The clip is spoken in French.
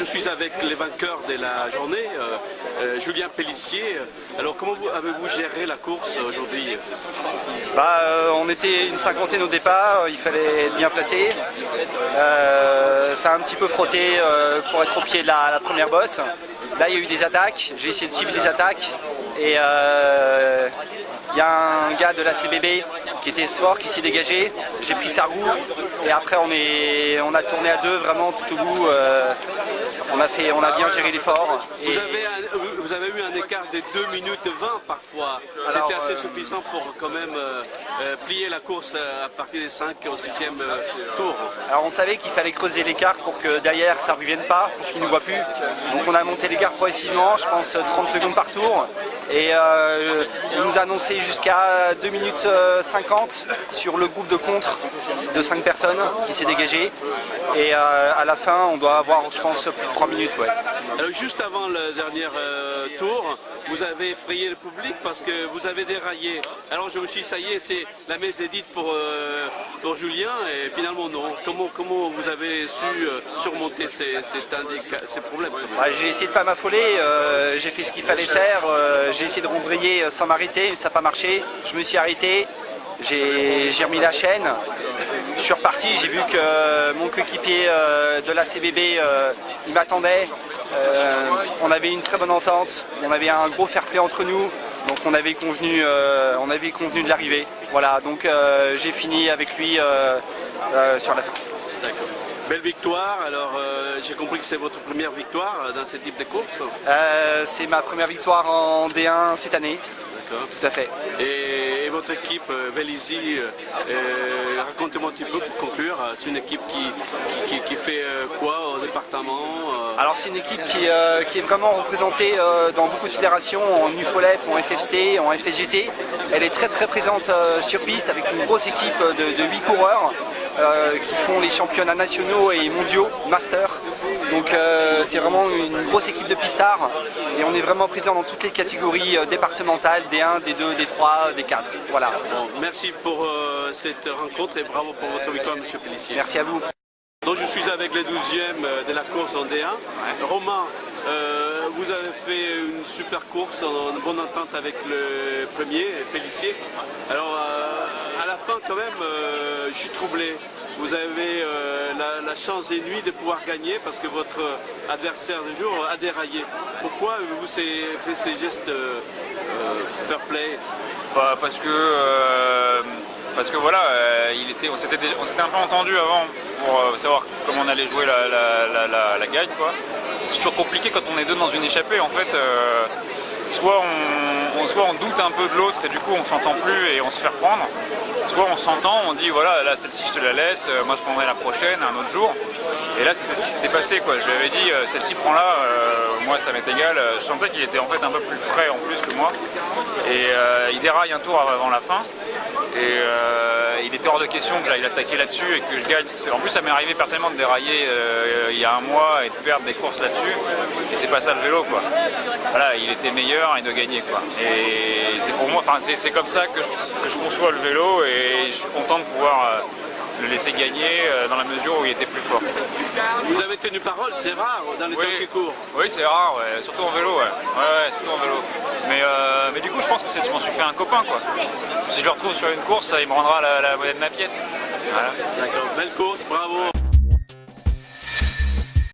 Je suis avec les vainqueurs de la journée, Julien Pélissier. Alors comment avez-vous géré la course aujourd'hui? On était une cinquantaine au départ, il fallait être bien placé. Ça a un petit peu frotté pour être au pied de la première bosse. Là il y a eu des attaques, j'ai essayé de cibler les attaques et il y a un gars de la CBB qui était fort, qui s'est dégagé, j'ai pris sa roue et après on a tourné à deux vraiment tout au bout. On a bien géré l'effort. Vous avez eu un écart de 2 minutes 20 parfois. C'était assez suffisant pour quand même plier la course à partir des 5 au 6e tour. Alors on savait qu'il fallait creuser l'écart pour que derrière ça ne revienne pas, pour qu'il ne nous voit plus. Donc on a monté l'écart progressivement, je pense 30 secondes par tour. Et il nous a annoncé jusqu'à 2 minutes 50 sur le groupe de contre de 5 personnes qui s'est dégagé. Et à la fin, on doit avoir, je pense, plus de 3 minutes. Ouais. Alors, juste avant le dernier tour, vous avez effrayé le public parce que vous avez déraillé. Alors je me suis dit, ça y est, c'est la messe est dite pour Julien, et finalement non. Comment vous avez su surmonter ces problèmes? J'ai essayé de ne pas m'affoler, j'ai fait ce qu'il fallait faire, j'ai essayé de rembrayer sans m'arrêter, mais ça n'a pas marché. Je me suis arrêté, j'ai remis la chaîne. Je suis reparti, j'ai vu que mon coéquipier de la CBB, il m'attendait. On avait une très bonne entente, on avait un gros fair play entre nous, donc on avait convenu de l'arrivée. Voilà, donc j'ai fini avec lui sur la fin. D'accord. Belle victoire, alors j'ai compris que c'est votre première victoire dans ce type de course? C'est ma première victoire en D1 cette année. Tout à fait. Et votre équipe, Vélizy, racontez-moi un petit peu pour conclure. C'est une équipe qui fait quoi au département? Alors c'est une équipe qui est vraiment représentée dans beaucoup de fédérations, en UFOLEP, en FFC, en FSGT. Elle est très présente sur piste avec une grosse équipe de 8 coureurs qui font les championnats nationaux et mondiaux, master. Donc c'est vraiment une grosse équipe de pistards et on est vraiment présent dans toutes les catégories départementales, D1, D2, D3, D4. Voilà. Bon, merci pour cette rencontre et bravo pour votre victoire, M. Pélissier. Merci à vous. Donc je suis avec le 12e de la course en D1. Romain, vous avez fait une super course en bonne entente avec le premier, Pélissier. Alors à la fin quand même, je suis troublé. Vous avez la chance et nuit de pouvoir gagner parce que votre adversaire du jour a déraillé. Pourquoi vous avez fait ces gestes fair play? Parce que voilà, on s'était un peu entendu avant pour savoir comment on allait jouer la gagne, quoi. C'est toujours compliqué quand on est deux dans une échappée en fait. Soit on doute un peu de l'autre et du coup on s'entend plus et on se fait reprendre. Soit on s'entend, on dit voilà, là celle-ci je te la laisse, moi je prendrai la prochaine un autre jour. Et là c'était ce qui s'était passé, quoi. Je lui avais dit celle-ci prends-la, moi ça m'est égal. Je sentais qu'il était en fait un peu plus frais en plus que moi. Et il déraille un tour avant la fin. Et il était hors de question que j'aille l'attaquer là-dessus et que je gagne. En plus ça m'est arrivé personnellement de dérailler il y a un mois et de perdre des courses là-dessus. Et c'est pas ça le vélo, quoi. Voilà, il était meilleur et de gagner, quoi. Et c'est pour moi, c'est comme ça que je conçois le vélo et je suis content de pouvoir le laisser gagner dans la mesure où il était plus fort. Vous avez tenu parole, c'est rare dans les temps qui courent. Oui, c'est rare, ouais. Surtout en vélo, ouais, surtout en vélo. Mais du coup, je pense que je m'en suis fait un copain, quoi. Si je le retrouve sur une course, il me rendra la monnaie de ma pièce. Voilà. D'accord, belle course, bravo.